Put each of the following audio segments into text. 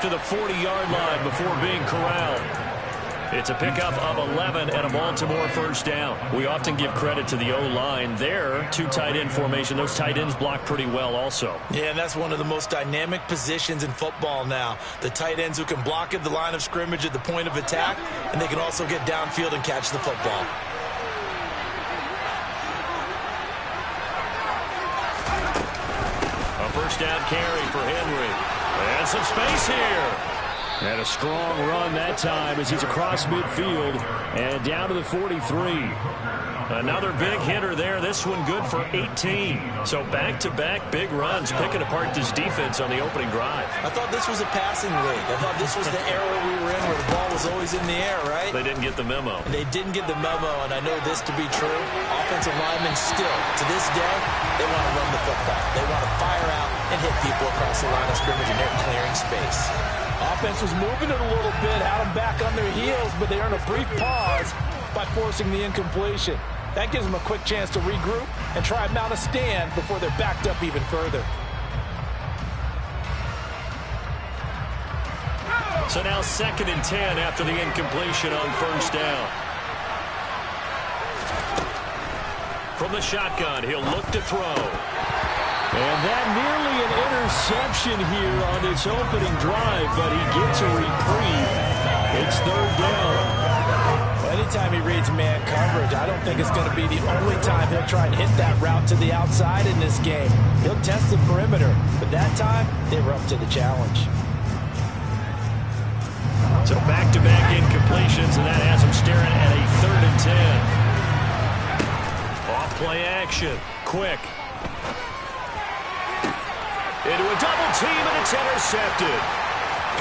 to the 40-yard line before being corralled. It's a pickup of 11 and a Baltimore first down. We often give credit to the O-line there. Two tight end formation. Those tight ends block pretty well also. Yeah, and that's one of the most dynamic positions in football now. The tight ends who can block at the line of scrimmage at the point of attack, and they can also get downfield and catch the football. A first down carry for Henry. And some space here. And a strong run that time as he's across midfield and down to the 43. Another big hitter there. This one good for 18. So back-to-back big runs, picking apart this defense on the opening drive. I thought this was a passing league. I thought this was the era we were in where the ball was always in the air, right? They didn't get the memo. And they didn't get the memo, and I know this to be true. Offensive linemen still, to this day, they want to run the football. They want to fire out and hit people across the line of scrimmage, and they're clearing space. Offense was moving it a little bit, had them back on their heels, but they earned a brief pause by forcing the incompletion. That gives them a quick chance to regroup and try and mount a stand before they're backed up even further. So now 2nd and 10 after the incompletion on first down. From the shotgun, he'll look to throw. And that nearly an interception here on this opening drive, but he gets a reprieve. It's 3rd down. Well, anytime he reads man coverage, I don't think it's going to be the only time he'll try and hit that route to the outside in this game. He'll test the perimeter, but that time they were up to the challenge. So back-to-back incompletions, and that has him staring at a 3rd and 10. Off-play action. Quick. Into a double team, and it's intercepted.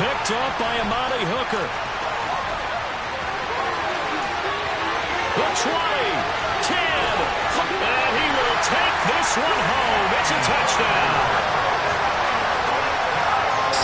Picked up by Amani Hooker. The 20, 10, and he will take this one home. It's a touchdown.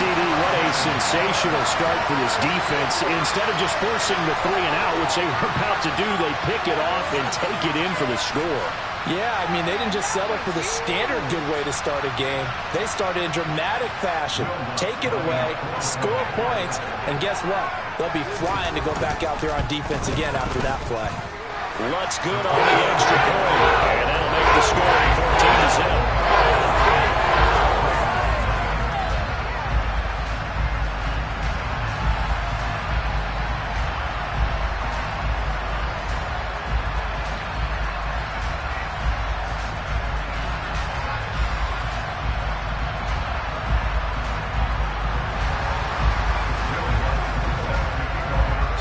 CD, what a sensational start for this defense. Instead of just forcing the 3 and out, which they were about to do, they pick it off and take it in for the score. Yeah, I mean, they didn't just settle for the standard good way to start a game. They started in dramatic fashion. Take it away, score points, and guess what? They'll be flying to go back out there on defense again after that play. Lutz good on the extra point, and that'll make the score 14-0.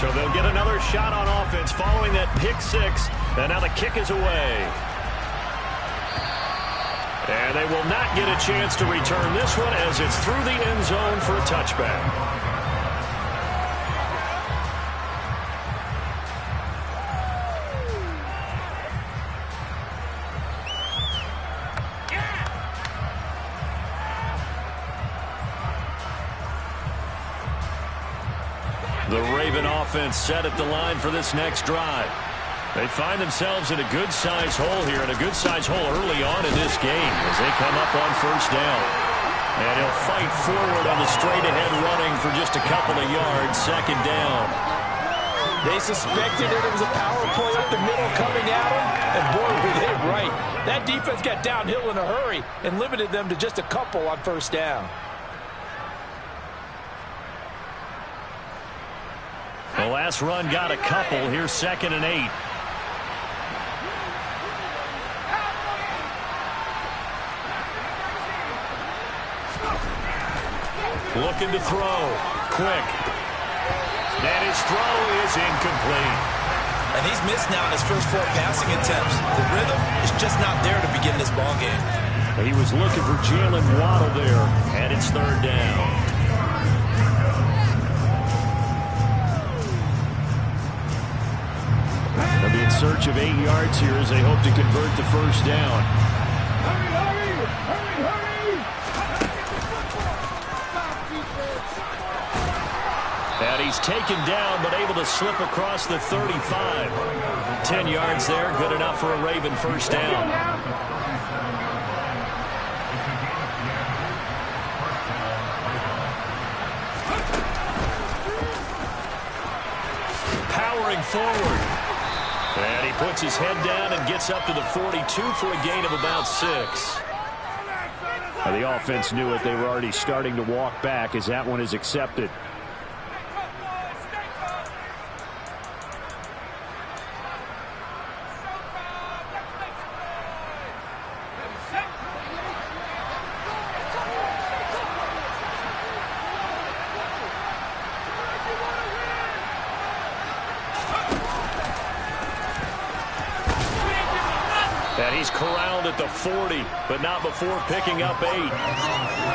So they'll get another shot on offense following that pick 6. And now the kick is away. And they will not get a chance to return this one as it's through the end zone for a touchback. The Raven offense set at the line for this next drive. They find themselves in a good-sized hole here, and a good-sized hole early on in this game as they come up on first down. And he'll fight forward on the straight-ahead running for just a couple of yards, 2nd down. They suspected it was a power play up the middle coming at them, and boy, were they right. That defense got downhill in a hurry and limited them to just a couple on first down. The last run got a couple. Here's 2nd and 8. Looking to throw. Quick. And his throw is incomplete. And he's missed now in his first 4 passing attempts. The rhythm is just not there to begin this ball game. He was looking for Jalen Waddle there, and it's 3rd down. They'll be in search of 8 yards here as they hope to convert the first down. And he's taken down, but able to slip across the 35. 10 yards there, good enough for a Raven first down. moving forward. And he puts his head down and gets up to the 42 for a gain of about 6. Now the offense knew it. They were already starting to walk back as that one is accepted. And he's corralled at the 40, but not before picking up 8.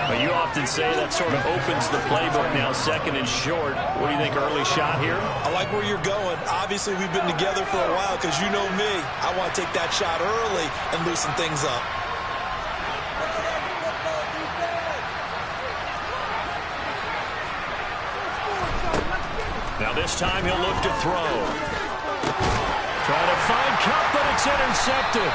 But you often say that sort of opens the playbook now, 2nd and short. What do you think, early shot here? I like where you're going. Obviously, we've been together for a while because you know me. I want to take that shot early and loosen things up. Now this time he'll look to throw. Trying to find Kupp, but it's intercepted.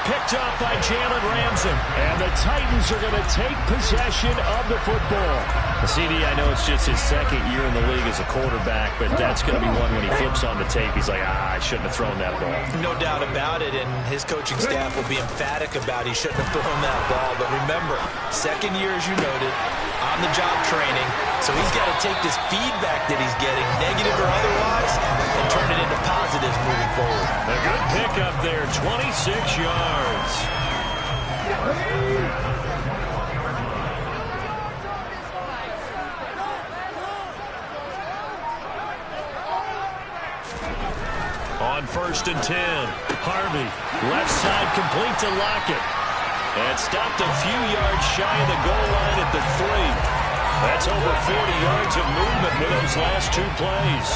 Picked up by Jalen Ramsey. And the Titans are going to take possession of the football. CD, I know it's just his 2nd year in the league as a quarterback, but that's going to be one when he flips on the tape. He's like, I shouldn't have thrown that ball. No doubt about it, and his coaching staff will be emphatic about he shouldn't have thrown that ball. But remember, 2nd year, as you noted, on-the-job training, so he's got to take this feedback that he's getting, negative or otherwise, and turn it into positives moving forward. A good pickup there, 26 yards. On 1st and 10, Harvey, left side complete to Lockett. And stopped a few yards shy of the goal line at the 3. That's over 40 yards of movement with those last 2 plays.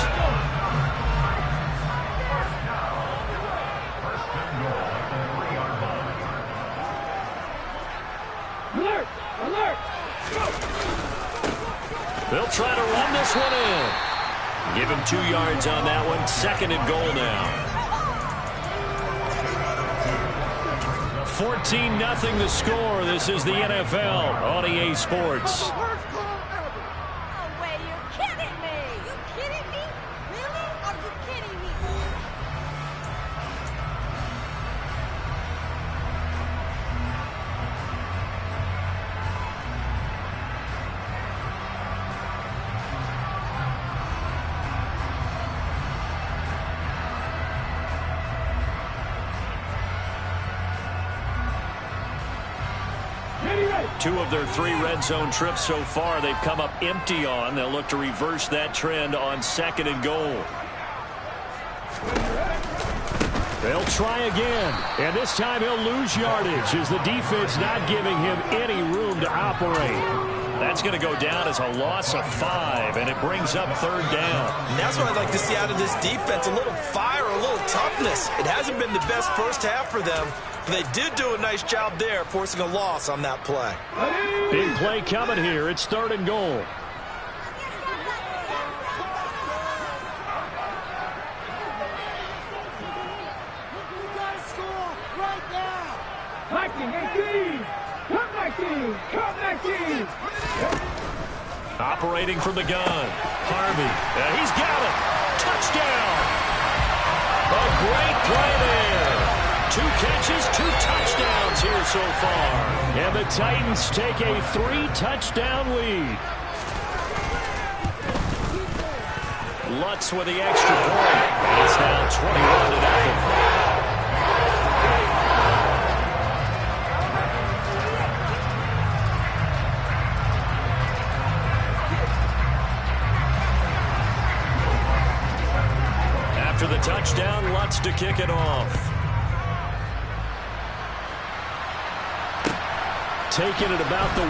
Alert! Alert! They'll try to run this one in. Give him 2 yards on that one. 2nd and goal now. 14-0 the score. This is the NFL on EA Sports. No way, you're kidding me! You kidding me? Really? Are you kidding me? Two of their 3 red zone trips so far they've come up empty on. They'll look to reverse that trend on 2nd and goal. They'll try again, and this time he'll lose yardage as the defense not giving him any room to operate. That's going to go down as a loss of 5, and it brings up 3rd down. And that's what I'd like to see out of this defense, a little fire, a little toughness. It hasn't been the best first half for them, but they did do a nice job there, forcing a loss on that play. Big play coming here. It's 3rd and goal. Operating from the gun. Harvey. He's got it. Touchdown. A great play there. 2 catches, 2 touchdowns here so far. And the Titans take a 3-touchdown lead. Lutz with the extra point. And it's now 21-0. After the touchdown, Lutz to kick it off. Taking it about the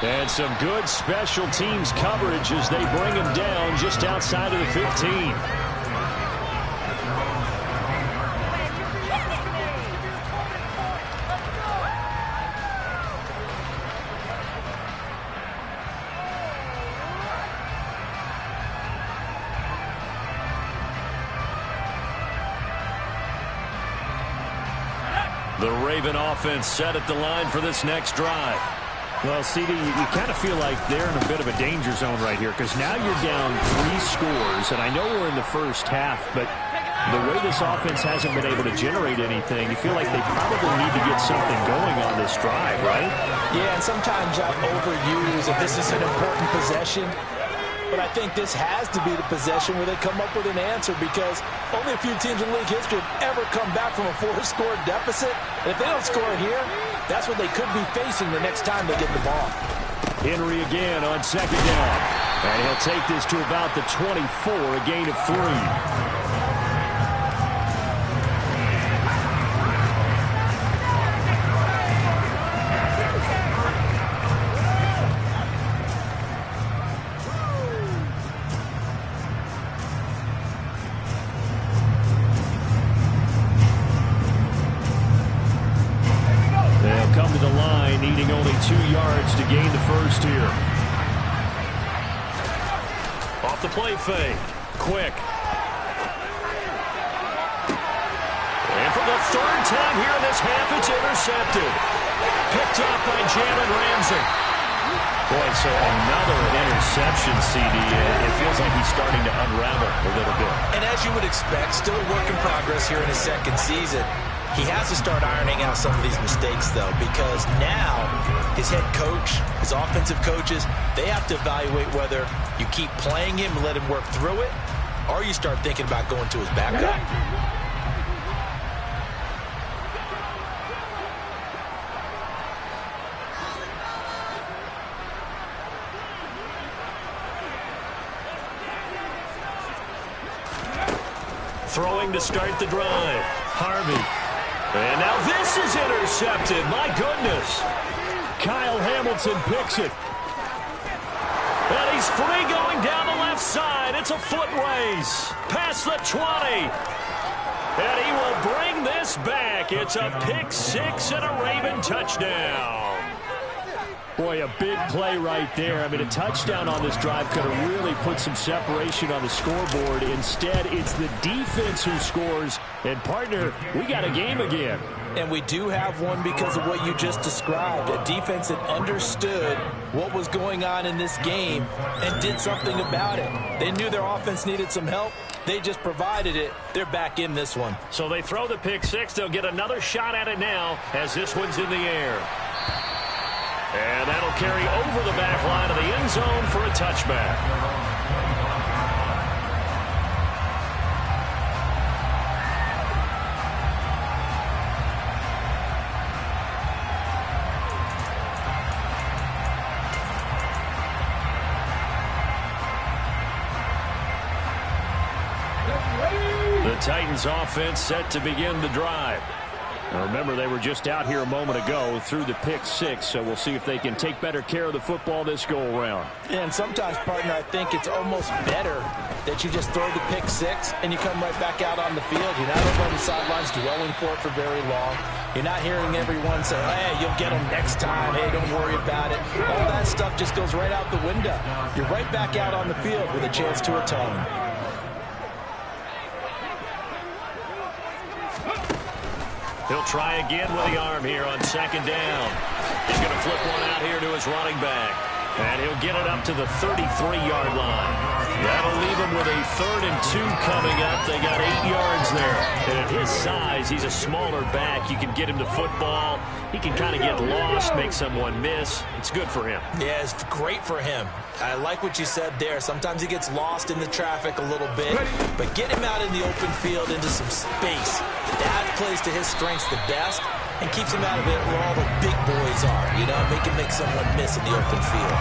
1. And some good special teams coverage as they bring him down just outside of the 15. The Raven offense set at the line for this next drive. Well, CD, you kind of feel like they're in a bit of a danger zone right here because now you're down 3 scores, and I know we're in the first half, but the way this offense hasn't been able to generate anything, you feel like they probably need to get something going on this drive, right? Yeah, and sometimes I overuse if this is an important possession. But I think this has to be the possession where they come up with an answer because only a few teams in league history have ever come back from a 4-score deficit. And if they don't score here, that's what they could be facing the next time they get the ball. Henry again on second down. And he'll take this to about the 24, a gain of 3. Needing only 2 yards to gain the first here. Off the play fake. Quick. And for the 3rd time here in this half, it's intercepted. Picked up by Jalen Ramsey. Boy, so another interception, CD. It feels like he's starting to unravel a little bit. And as you would expect, still a work in progress here in his 2nd season. He has to start ironing out some of these mistakes, though, because now his head coach, his offensive coaches, they have to evaluate whether you keep playing him and let him work through it, or you start thinking about going to his backup. Throwing to start the drive. Harvey. And now this is intercepted. My goodness. Kyle Hamilton picks it. And he's free going down the left side. It's a foot race. Past the 20. And he will bring this back. It's a pick 6 and a Raven touchdown. Boy, a big play right there. I mean, a touchdown on this drive could have really put some separation on the scoreboard. Instead, it's the defense who scores. And, partner, we got a game again. And we do have one because of what you just described. A defense that understood what was going on in this game and did something about it. They knew their offense needed some help. They just provided it. They're back in this one. So they throw the pick 6. They'll get another shot at it now as this one's in the air. And that'll carry over the back line of the end zone for a touchback. The Titans offense set to begin the drive. Now remember, they were just out here a moment ago through the pick 6, so we'll see if they can take better care of the football this go-around. And sometimes, partner, I think it's almost better that you just throw the pick 6 and you come right back out on the field. You're not over on the sidelines dwelling for it for very long. You're not hearing everyone say, hey, you'll get them next time. Hey, don't worry about it. All that stuff just goes right out the window. You're right back out on the field with a chance to atone. He'll try again with the arm here on second down. He's going to flip one out here to his running back. And he'll get it up to the 33-yard line. That'll leave him with a 3rd and 2 coming up. They got 8 yards there. And at his size, he's a smaller back. You can get him to football. He can kind of get lost, make someone miss. It's good for him. Yeah, it's great for him. I like what you said there. Sometimes he gets lost in the traffic a little bit. But get him out in the open field into some space. That plays to his strengths the best and keeps him out of it where all the big boys are. You know, make someone miss in the open field.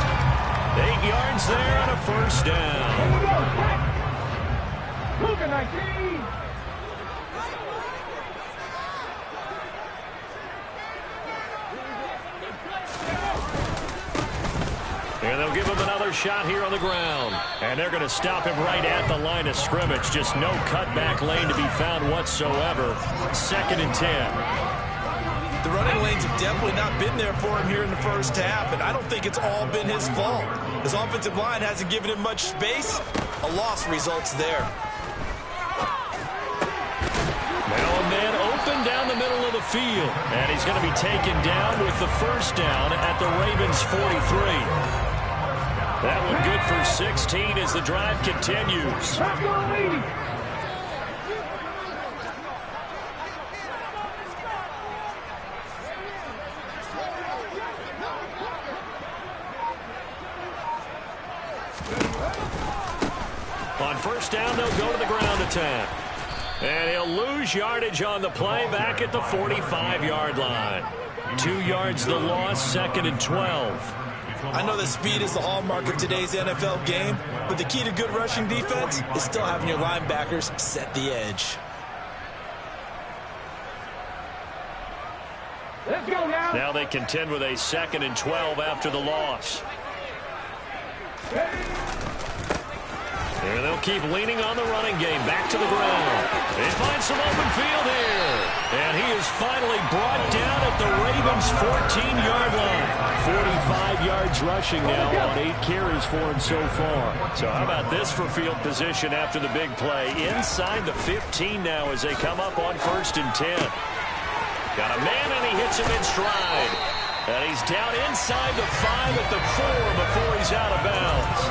8 yards there and a first down. And they'll give him another shot here on the ground. And they're going to stop him right at the line of scrimmage. Just no cutback lane to be found whatsoever. 2nd and 10. The running lanes have definitely not been there for him here in the first half, and I don't think it's all been his fault. His offensive line hasn't given him much space. A loss results there. Now a man open down the middle of the field. And he's going to be taken down with the first down at the Ravens' 43. That one good for 16 as the drive continues. On first down, they'll go to the ground attack. And he'll lose yardage on the play back at the 45-yard line. 2 yards the loss, 2nd and 12. I know that speed is the hallmark of today's NFL game, but the key to good rushing defense is still having your linebackers set the edge. Let's go now. Now they contend with a 2nd and 12 after the loss. And they'll keep leaning on the running game. Back to the ground. They find some open field here. And he is finally brought down at the Ravens' 14-yard line. 45 yards rushing now on 8 carries for him so far. So how about this for field position after the big play? Inside the 15 now as they come up on 1st and 10. Got a man and he hits him in stride. And he's down inside the 5 at the 4 before he's out of bounds.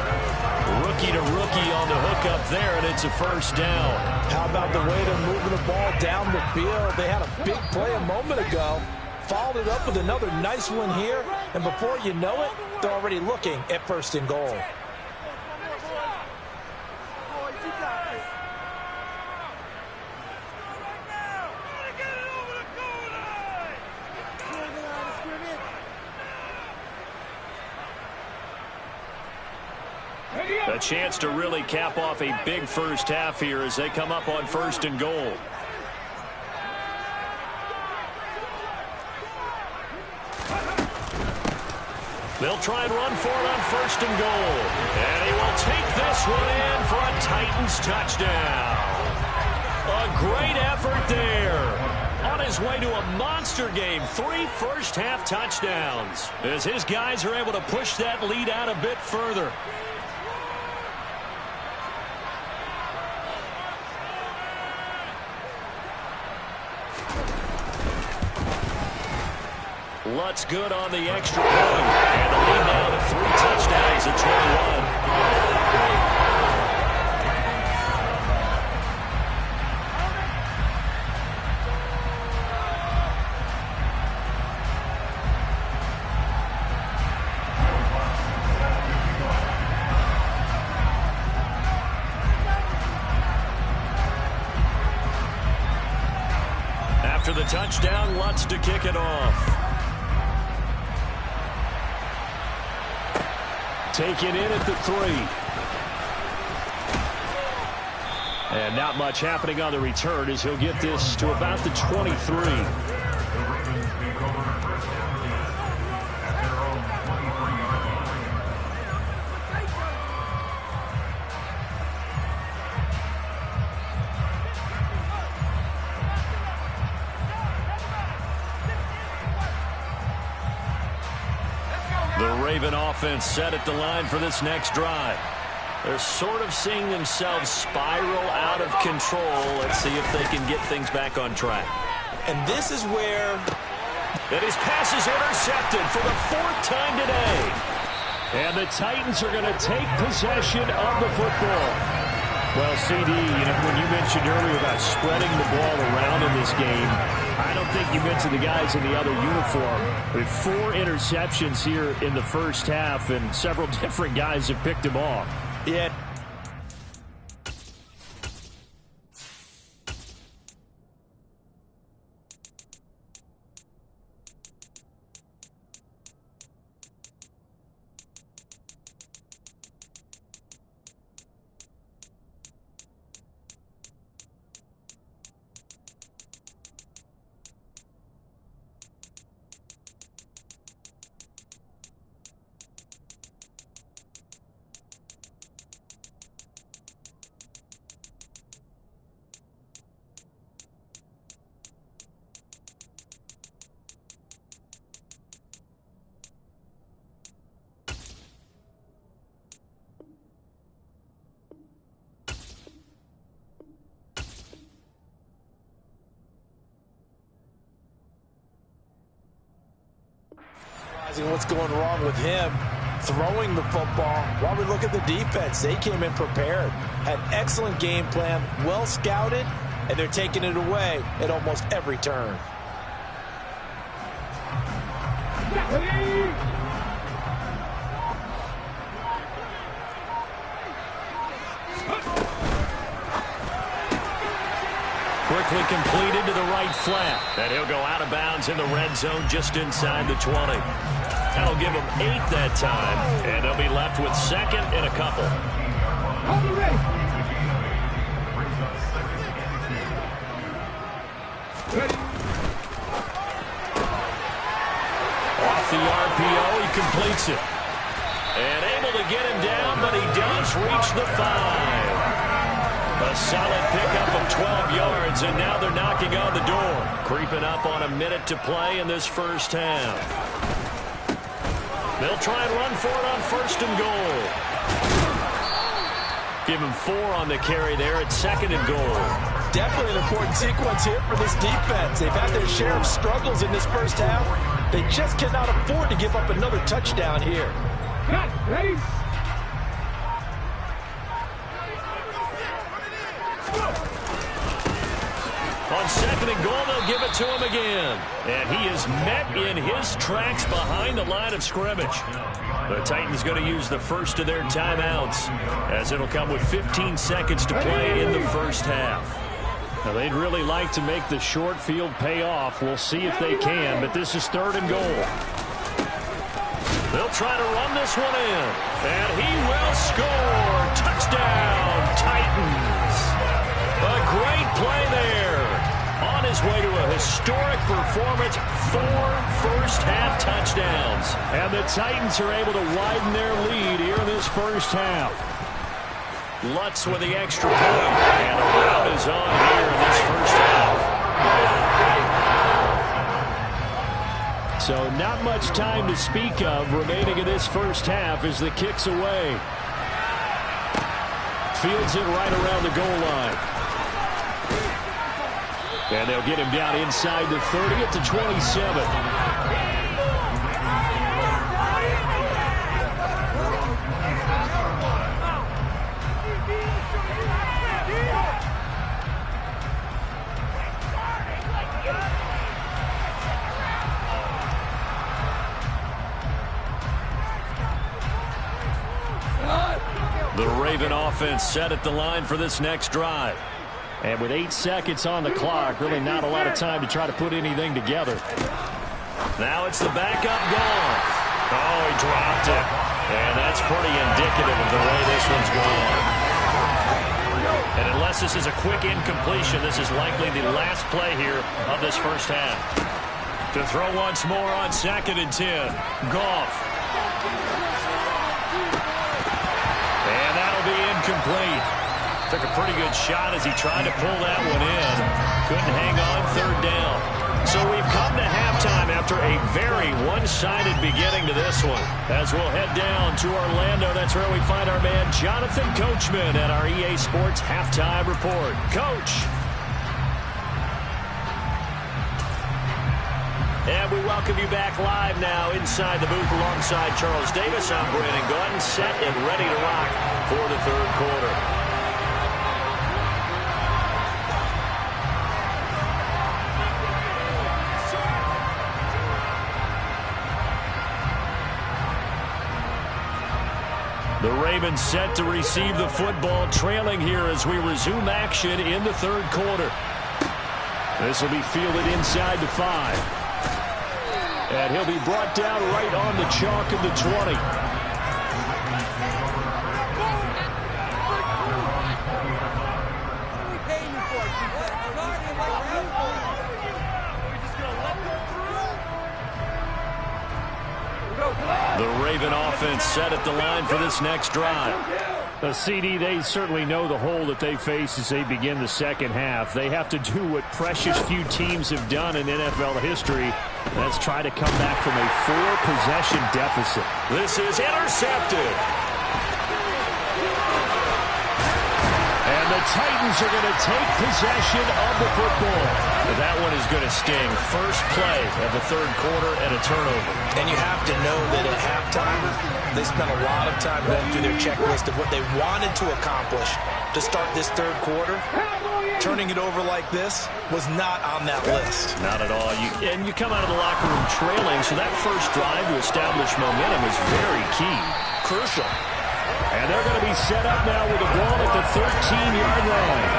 Rookie to rookie on the hook up there, and it's a first down. How about the way they're moving the ball down the field? They had a big play a moment ago. Followed it up with another nice one here, and before you know it, they're already looking at 1st and goal. A chance to really cap off a big first half here as they come up on 1st and goal. They'll try and run for it on 1st and goal. And he will take this one in for a Titans touchdown. A great effort there. On his way to a monster game, 3 first-half touchdowns. As his guys are able to push that lead out a bit further. Lutz good on the extra point. And the lead now to 3 touchdowns at 21. After the touchdown, Lutz to kick it off. Taken in at the 3. And not much happening on the return as he'll get this to about the 23. Raven offense set at the line for this next drive. They're sort of seeing themselves spiral out of control. Let's see if they can get things back on track. And this is where... And his pass is intercepted for the 4th time today. And the Titans are going to take possession of the football. Well, CD, when you mentioned earlier about spreading the ball around in this game, I don't think you mentioned the guys in the other uniform. With 4 interceptions here in the first half, and several different guys have picked him off. Yeah. analyzing what's going wrong with him throwing the football. While we look at the defense, they came in prepared, had excellent game plan, well scouted, and they're taking it away at almost every turn. Quickly completed to the right flat. And he'll go out of bounds in the red zone just inside the 20. That'll give them 8 that time. And they'll be left with second and a couple. Off the RPO, he completes it. And able to get him down, but he does reach the 5. A solid pickup of 12 yards, and now they're knocking on the door. Creeping up on a minute to play in this first half. They'll try and run for it on first and goal. Give him 4 on the carry there at second and goal. Definitely an important sequence here for this defense. They've had their share of struggles in this first half. They just cannot afford to give up another touchdown here. Ready? On second and goal, they'll give it to him again. And he is met in his tracks behind the line of scrimmage. The Titans going to use the first of their timeouts, as it'll come with 15 seconds to play in the first half. Now, they'd really like to make the short field pay off. We'll see if they can, but this is third and goal. They'll try to run this one in, and he will score. Touchdown, Titans. A great play there. On his way to a historic performance, 4 first-half touchdowns. And the Titans are able to widen their lead here in this first half. Lutz with the extra point, and a rout is on here in this first half. So not much time to speak of remaining in this first half as the kick's away. Fields it right around the goal line. And they'll get him down inside the 30 at the 27. The Raven offense set at the line for this next drive. And with 8 seconds on the clock, really not a lot of time to try to put anything together. Now it's the backup Goff. Oh, he dropped it. And that's pretty indicative of the way this one's going. And unless this is a quick incompletion, this is likely the last play here of this first half. To throw once more on second and 10. Goff. And that'll be incomplete. Took a pretty good shot as he tried to pull that one in. Couldn't hang on third down. So we've come to halftime after a very one-sided beginning to this one. As we'll head down to Orlando, that's where we find our man Jonathan Coachman at our EA Sports Halftime Report. Coach. And we welcome you back live now inside the booth alongside Charles Davis. I'm Brandon Gunn, set and ready to rock for the third quarter. The Ravens set to receive the football, trailing here as we resume action in the third quarter. This will be fielded inside the 5. And he'll be brought down right on the chalk of the 20. The Raven offense set at the line for this next drive. CD, they certainly know the hole that they face as they begin the second half. They have to do what precious few teams have done in NFL history. That's try to come back from a 4-possession deficit. This is intercepted. And the the Titans are going to take possession of the football. That one is going to sting. First play of the third quarter and a turnover. And you have to know that at halftime, they spent a lot of time going through their checklist of what they wanted to accomplish to start this third quarter. Turning it over like this was not on that list. Not at all. And you come out of the locker room trailing, so that first drive to establish momentum is very key. Crucial. And they're going to be set up now with the ball at the 13-yard line.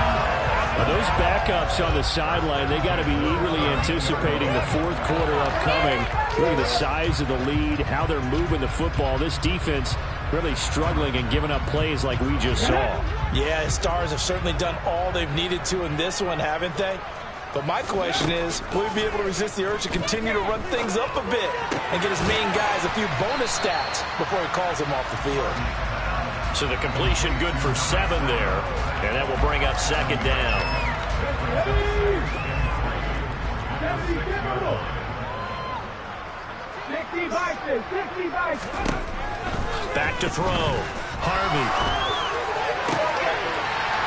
Now those backups on the sideline, they got to be eagerly anticipating the fourth quarter upcoming. Look at the size of the lead, how they're moving the football. This defense really struggling and giving up plays like we just saw. Yeah, Stars have certainly done all they've needed to in this one, haven't they? But my question is, will he be able to resist the urge to continue to run things up a bit and get his main guys a few bonus stats before he calls them off the field? So the completion good for 7 there, and that will bring up second down. Back to throw. Harvey.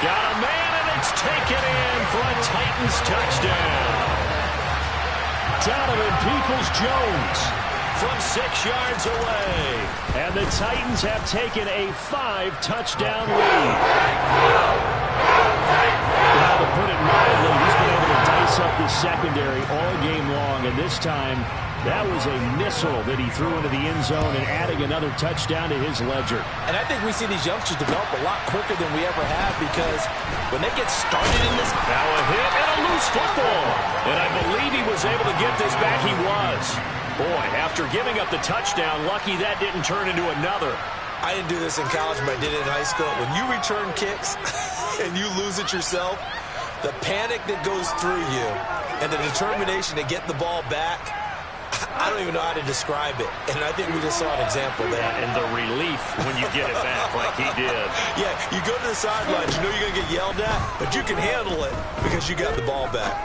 Got a man, and it's taken in for a Titans touchdown. Donovan Peoples-Jones from 6 yards away. And the Titans have taken a 5-touchdown lead. Now, to put it mildly, he's been able to dice up the secondary all game long, and this time that was a missile that he threw into the end zone and adding another touchdown to his ledger. And I think we see these youngsters develop a lot quicker than we ever have, because when they get started in this... Now a hit and a loose football. And I believe he was able to get this back. He was. Boy, after giving up the touchdown, lucky that didn't turn into another. I didn't do this in college, but I did it in high school. When you return kicks and you lose it yourself, the panic that goes through you and the determination to get the ball back, I don't even know how to describe it. And I think we just saw an example there. And the relief when you get it back like he did. Yeah, you go to the sidelines, you know you're going to get yelled at, but you can handle it because you got the ball back.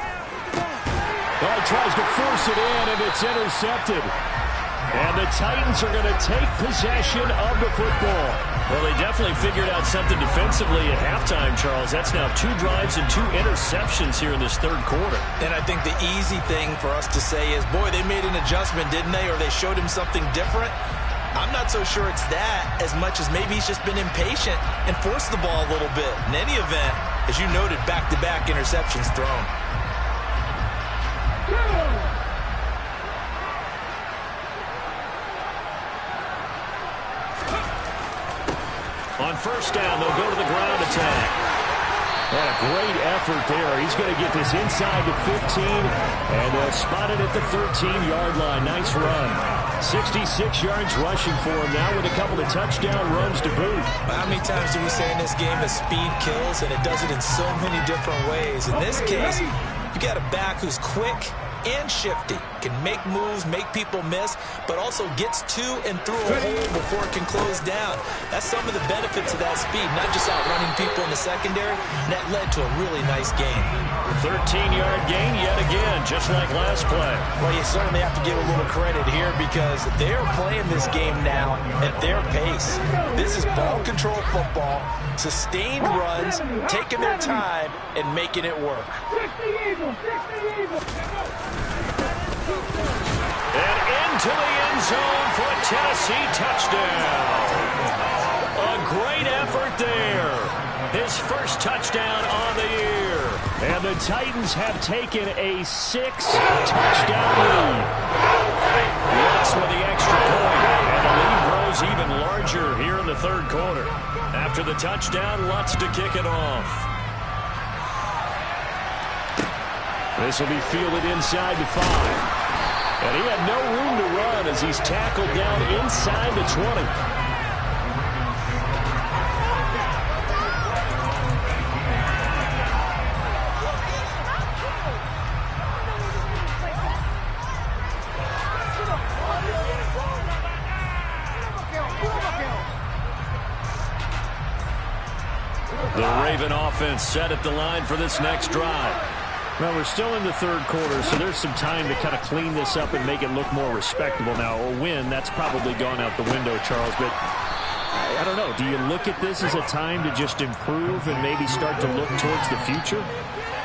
Well, he tries to force it in, and it's intercepted. And the Titans are going to take possession of the football. Well, they definitely figured out something defensively at halftime, Charles. That's now 2 drives and 2 interceptions here in this third quarter. And I think the easy thing for us to say is, boy, they made an adjustment, didn't they? Or they showed him something different. I'm not so sure it's that as much as maybe he's just been impatient and forced the ball a little bit. In any event, as you noted, back-to-back interceptions thrown. On first down, they'll go to the ground attack. What a great effort there. He's going to get this inside the 15, and they'll spot it at the 13-yard line. Nice run. 66 yards rushing for him now with a couple of touchdown runs to boot. How many times do we say in this game that speed kills, and it does it in so many different ways? In this case, you got a back who's quick and shifty, can make moves, make people miss, but also gets to and through a hole before it can close down. That's some of the benefits of that speed, not just outrunning people in the secondary, and that led to a really nice gain. 13-yard gain yet again, just like last play. Well, you certainly have to give a little credit here because they're playing this game now at their pace. This is ball control football, sustained runs, taking their time, and making it work. And into the end zone for a Tennessee touchdown. A great effort there. His first touchdown on the year. And the Titans have taken a 6-touchdown lead. Lutz with the extra point. And the lead grows even larger here in the third quarter. After the touchdown, Lutz to kick it off. This will be fielded inside the 5. And he had no room to run as he's tackled down inside the 20. The Raven offense set at the line for this next drive. Well, we're still in the third quarter, so there's some time to kind of clean this up and make it look more respectable. Now, a win, that's probably gone out the window, Charles, but I don't know. Do you look at this as a time to just improve and maybe start to look towards the future?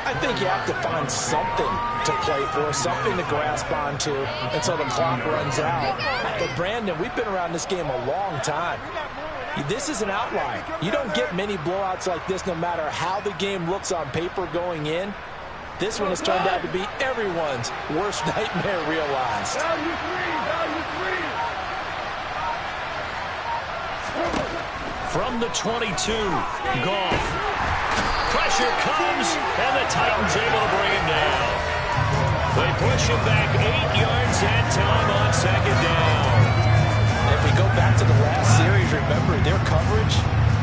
I think you have to find something to play for, something to grasp onto until the clock runs out. But, Brandon, we've been around this game a long time. This is an outlier. You don't get many blowouts like this no matter how the game looks on paper going in. This one has turned out to be everyone's worst nightmare realized. From the 22, Goff. Pressure comes, and the Titans able to bring him down. They push him back 8 yards that time on second down. If we go back to the last series, remember, their coverage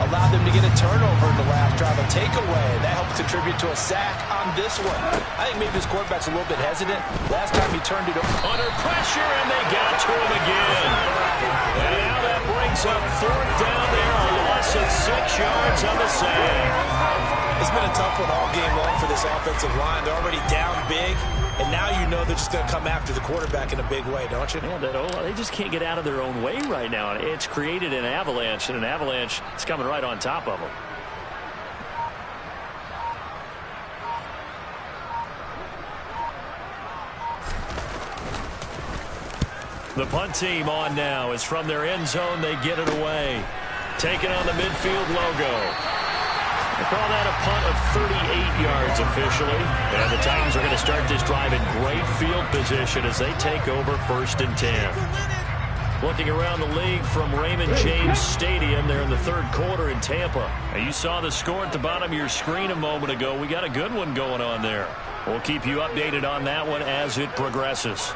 allowed them to get a turnover in the last drive, a takeaway. That helped contribute to a sack on this one. I think maybe this quarterback's a little bit hesitant. Last time he turned it over. Under pressure, and they got to him again. And now that brings up fourth down there, a loss of 6 yards on the sack. It's been a tough one all game long for this offensive line. They're already down big, and now you know they're just going to come after the quarterback in a big way, don't you? Yeah, they just can't get out of their own way right now. It's created an avalanche, and an avalanche is coming right on top of them. The punt team on now is from their end zone. They get it away. Taking on the midfield logo. They call that a punt of 38 yards officially. And the Titans are going to start this drive in great field position as they take over 1st and 10. Looking around the league from Raymond James Stadium, they're in the third quarter in Tampa. Now, you saw the score at the bottom of your screen a moment ago. We got a good one going on there. We'll keep you updated on that one as it progresses.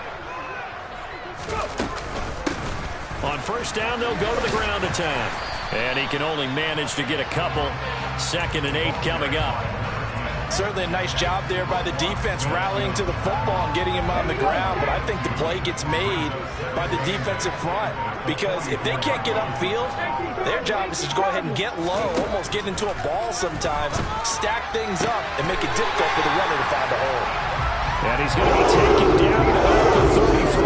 On 1st down, they'll go to the ground attack. And he can only manage to get a couple. 2nd and 8 coming up. Certainly a nice job there by the defense rallying to the football and getting him on the ground. But I think the play gets made by the defensive front. Because if they can't get upfield, their job is to go ahead and get low, almost get into a ball sometimes, stack things up, and make it difficult for the runner to find a hole. And he's going to be taken down to about the 33.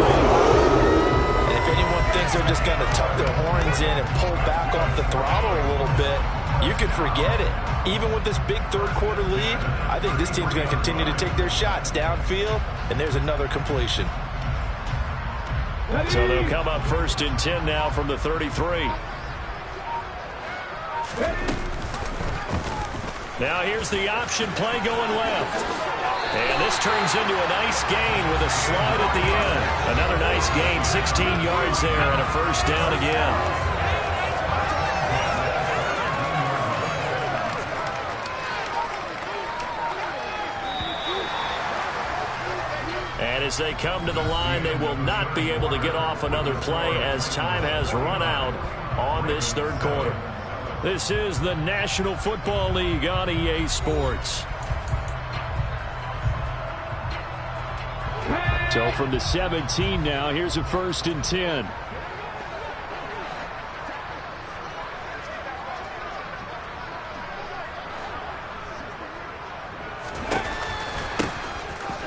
If anyone thinks they're just going to tuck their horns in and pull back off the throttle a little bit, you can forget it. Even with this big third quarter lead, I think this team's going to continue to take their shots downfield, and there's another completion. So they'll come up 1st and 10 now from the 33. Now here's the option play going left. And this turns into a nice gain with a slide at the end. Another nice gain, 16 yards there, and a 1st down again. And as they come to the line, they will not be able to get off another play as time has run out on this third quarter. This is the National Football League on EA Sports. So from the 17 now, here's a 1st and 10.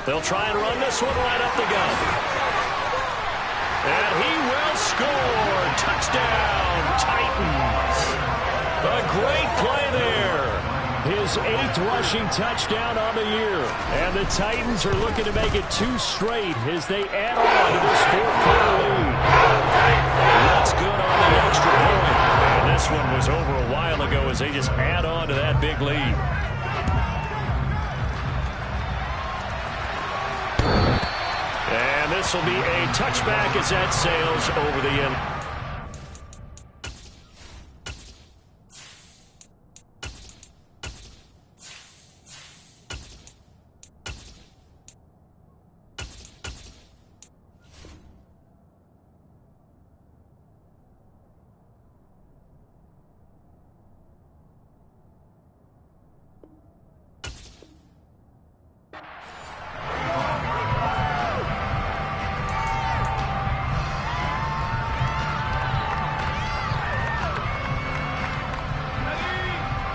They'll try and run this one right up the gut. And he will score. Touchdown, Titans. A great play there. His 8th rushing touchdown on the year. And the Titans are looking to make it 2 straight as they add on to this 4th quarter lead. That's good on the extra point. And this one was over a while ago as they just add on to that big lead. And this will be a touchback as that sails over the end.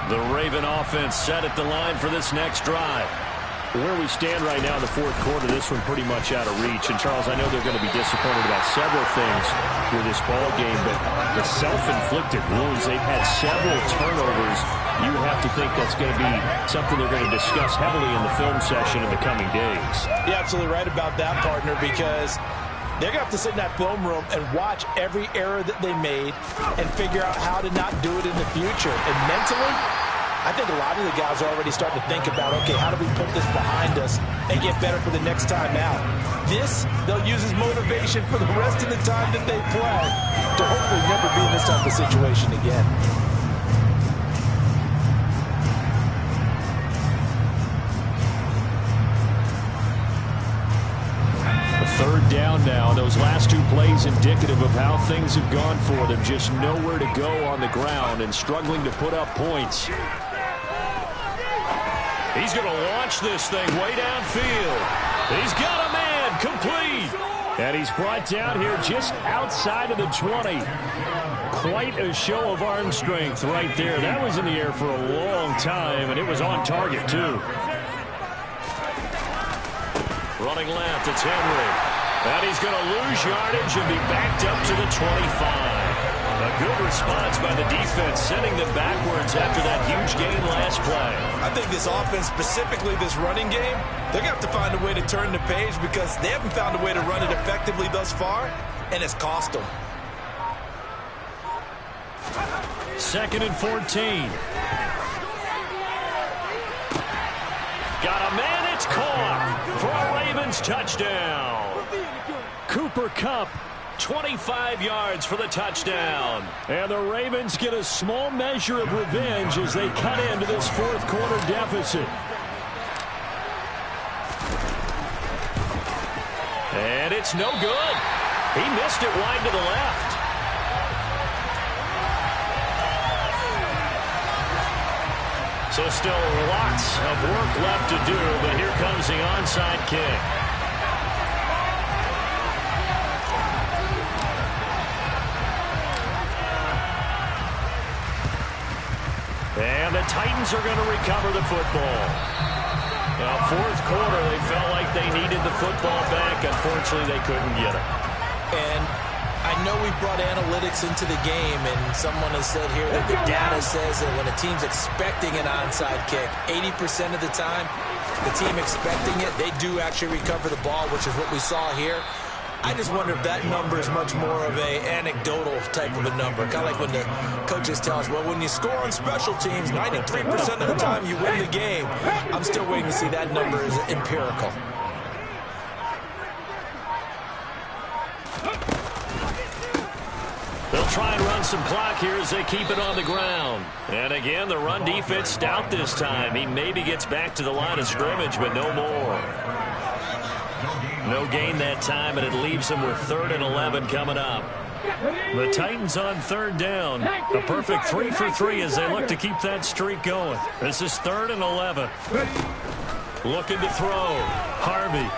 The Raven offense set at the line for this next drive. Where we stand right now in the fourth quarter, this one pretty much out of reach. And, Charles, I know they're going to be disappointed about several things with this ball game, but the self-inflicted wounds, they've had several turnovers. You have to think that's going to be something they're going to discuss heavily in the film session in the coming days. You're absolutely right about that, partner, because they're going to have to sit in that film room and watch every error that they made and figure out how to not do it in the future. And mentally, I think a lot of the guys are already starting to think about, okay, how do we put this behind us and get better for the next time out? This, they'll use as motivation for the rest of the time that they play to hopefully never be in this type of situation again. Third down now. Those last two plays indicative of how things have gone for them. Just nowhere to go on the ground and struggling to put up points. He's going to launch this thing way downfield. He's got a man complete. And he's brought down here just outside of the 20. Quite a show of arm strength right there. That was in the air for a long time, and it was on target, too. Running left, it's Henry. And he's going to lose yardage and be backed up to the 25. A good response by the defense, sending them backwards after that huge gain last play. I think this offense, specifically this running game, they're going to have to find a way to turn the page because they haven't found a way to run it effectively thus far, and it's cost them. 2nd and 14. Got a man, it's caught for a Ravens touchdown. Cooper Kupp, 25 yards for the touchdown. And the Ravens get a small measure of revenge as they cut into this fourth quarter deficit. And it's no good. He missed it wide to the left. So still lots of work left to do, but here comes the onside kick. And the Titans are going to recover the football. Now, fourth quarter, they felt like they needed the football back. Unfortunately, they couldn't get it. And I know we brought analytics into the game, and someone has said here that the data says that when a team's expecting an onside kick, 80% of the time, the team expecting it, they do actually recover the ball, which is what we saw here. I just wonder if that number is much more of a anecdotal type of a number. Kind of like when the coaches tell us, well, when you score on special teams, 93% of the time you win the game. I'm still waiting to see that number is empirical. They'll try and run some clock here as they keep it on the ground. And again, the run defense stout this time. He maybe gets back to the line of scrimmage, but no more. No gain that time, and it leaves them with 3rd and 11 coming up. The Titans on 3rd down. A perfect 3 for 3 as they look to keep that streak going. This is 3rd and 11. Looking to throw. Harvey.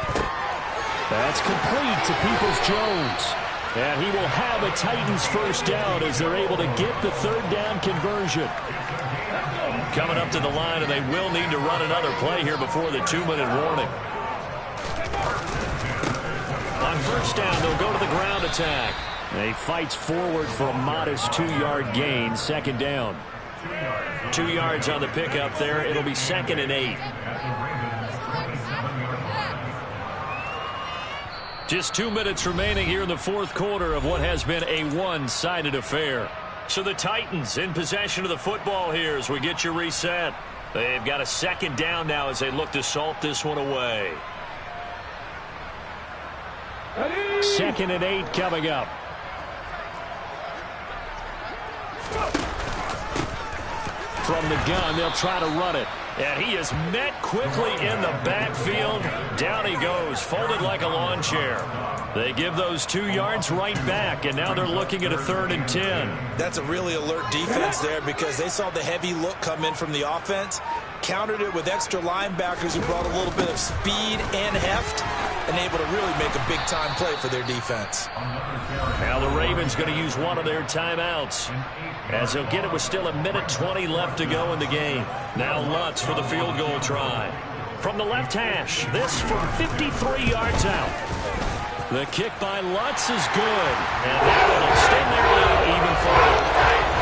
That's complete to Peoples-Jones. And he will have a Titans first down as they're able to get the 3rd down conversion. Coming up to the line, and they will need to run another play here before the 2-minute warning. On first down, they'll go to the ground attack. He fights forward for a modest 2-yard gain. 2nd down. 2 yards on the pickup there. It'll be 2nd and 8. Just 2 minutes remaining here in the fourth quarter of what has been a one-sided affair. So the Titans in possession of the football here as we get you reset. They've got a 2nd down now as they look to salt this one away. 2nd and 8 coming up. From the gun, they'll try to run it. And he is met quickly in the backfield. Down he goes, folded like a lawn chair. They give those 2 yards right back, and now they're looking at a 3rd and 10. That's a really alert defense there because they saw the heavy look come in from the offense, countered it with extra linebackers who brought a little bit of speed and heft, and able to really make a big-time play for their defense. Now the Ravens going to use one of their timeouts, as they'll get it with still 1:20 left to go in the game. Now Lutz for the field goal try. from the left hash. This from 53 yards out. The kick by Lutz is good. And that will extend their lead even further.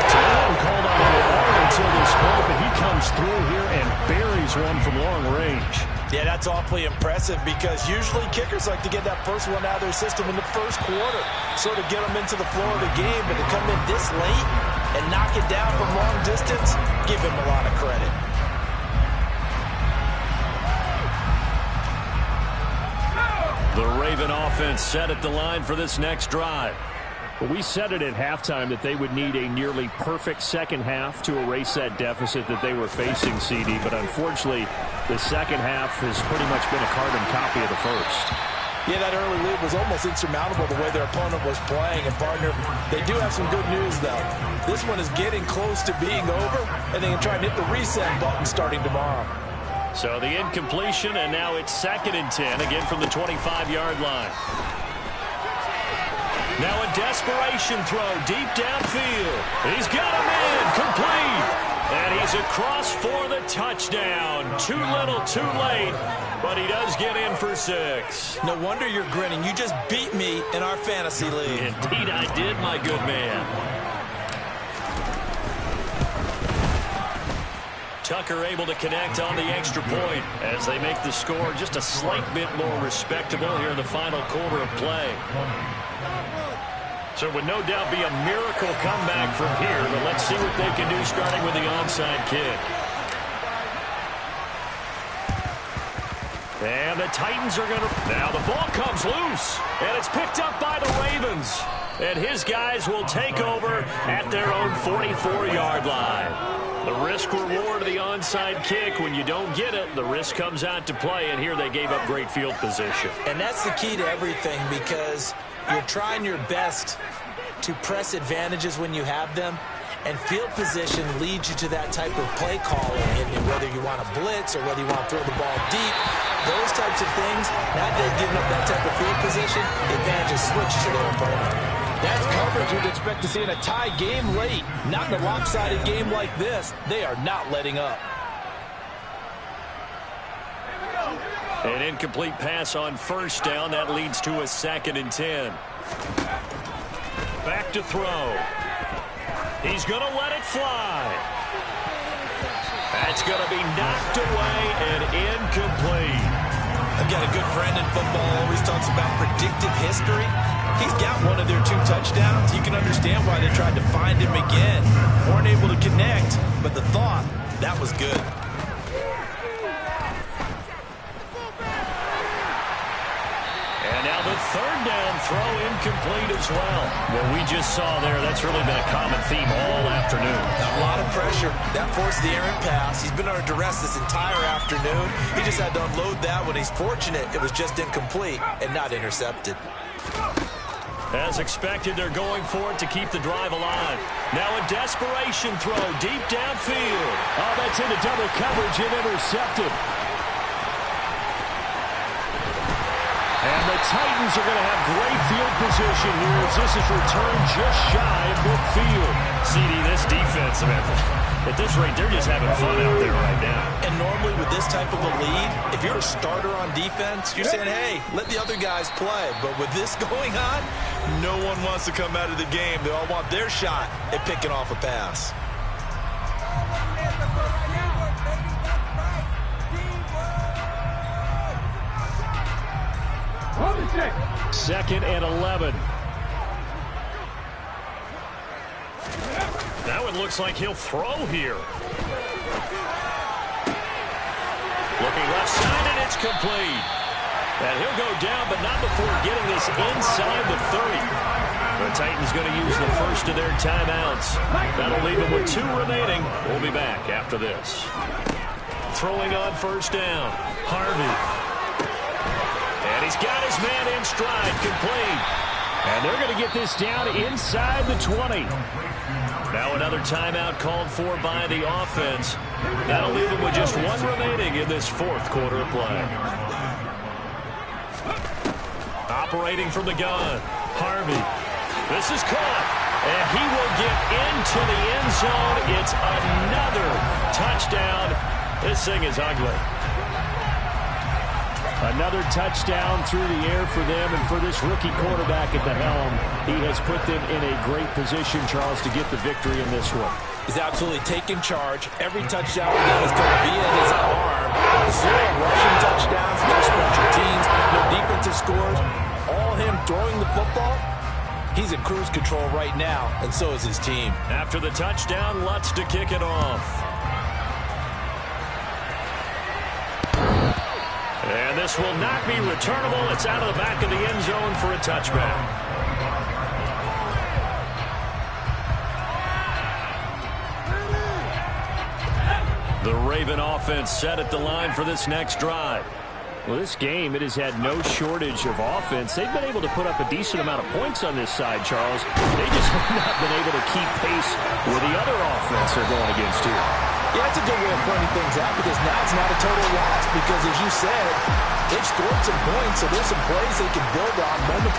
So they haven't called on him long until this point, but he comes through here and buries one from long range. Yeah, that's awfully impressive because usually kickers like to get that first one out of their system in the first quarter, sort of get them into the flow of the game, but to come in this late and knock it down from long distance, give him a lot of credit. The Raven offense set at the line for this next drive. Well, we said it at halftime that they would need a nearly perfect second half to erase that deficit that they were facing, CD. But unfortunately, the second half has pretty much been a carbon copy of the first. Yeah, that early lead was almost insurmountable the way their opponent was playing. And, partner, they do have some good news, though. This one is getting close to being over, and they can try and hit the reset button starting tomorrow. So the incompletion, and now it's 2nd and 10, again from the 25-yard line. Now a desperation throw deep downfield. He's got him in, complete. And he's across for the touchdown. Too little, too late, but he does get in for 6. No wonder you're grinning. You just beat me in our fantasy league. Indeed I did, my good man. Tucker able to connect on the extra point as they make the score just a slight bit more respectable here in the final quarter of play. So it would no doubt be a miracle comeback from here, but let's see what they can do starting with the onside kick. And the Titans are going to... Now the ball comes loose, and it's picked up by the Ravens. And his guys will take over at their own 44-yard line. The risk-reward of the onside kick, when you don't get it, the risk comes out to play, and here they gave up great field position. And that's the key to everything because you're trying your best to press advantages when you have them, and field position leads you to that type of play calling, and whether you want to blitz or whether you want to throw the ball deep, those types of things, now they've given up that type of field position, the advantage is switched to their opponent. That's coverage you'd expect to see in a tie game late. Not in a lopsided game like this. They are not letting up. An incomplete pass on first down. That leads to a 2nd and 10. Back to throw. He's going to let it fly. That's going to be knocked away and incomplete. I've got a good friend in football, always talks about predictive history. He's got one of their 2 touchdowns. You can understand why they tried to find him again. Weren't able to connect, but the thought, that was good. And now the 3rd down throw incomplete as well. What we just saw there, that's really been a common theme all afternoon. A lot of pressure. That forced the errant pass. He's been under duress this entire afternoon. He just had to unload that when he's fortunate. It was just incomplete and not intercepted. As expected, they're going for it to keep the drive alive. Now a desperation throw deep downfield. Oh, that's into double coverage and intercepted. And the Titans are going to have great field position here as this is returned just shy of midfield. CD, this defense, man, at this rate, they're just having fun out there right now. And normally with this type of a lead, if you're a starter on defense, you're saying, hey, let the other guys play. But with this going on, no one wants to come out of the game. They all want their shot at picking off a pass. Second and 11. Now it looks like he'll throw here. Looking left side, and it's complete. And he'll go down, but not before getting this inside the 30. The Titans going to use the first of their timeouts. That'll leave them with 2 remaining. We'll be back after this. Throwing on first down. Harvey. And he's got his man in stride, complete. And they're going to get this down inside the 20. Now another timeout called for by the offense. That'll leave them with just 1 remaining in this 4th quarter of play. Operating from the gun, Harvey. This is caught, and he will get into the end zone. It's another touchdown. This thing is ugly. Another touchdown through the air for them, and for this rookie quarterback at the helm, he has put them in a great position, Charles, to get the victory in this one. He's absolutely taking charge. Every touchdown for them is going to be in his arm. 0 rushing touchdowns, no special teams, no defensive scores. All him throwing the football. He's in cruise control right now, and so is his team. After the touchdown, Lutz to kick it off. And this will not be returnable. It's out of the back of the end zone for a touchback. The Raven offense set at the line for this next drive. Well, this game, it has had no shortage of offense. They've been able to put up a decent amount of points on this side, Charles. They just have not been able to keep pace with the other offense they're going against here. Yeah, that's a good way of pointing things out, because now it's not a total loss, because as you said, they've scored some points, so there's some plays they can build on moments with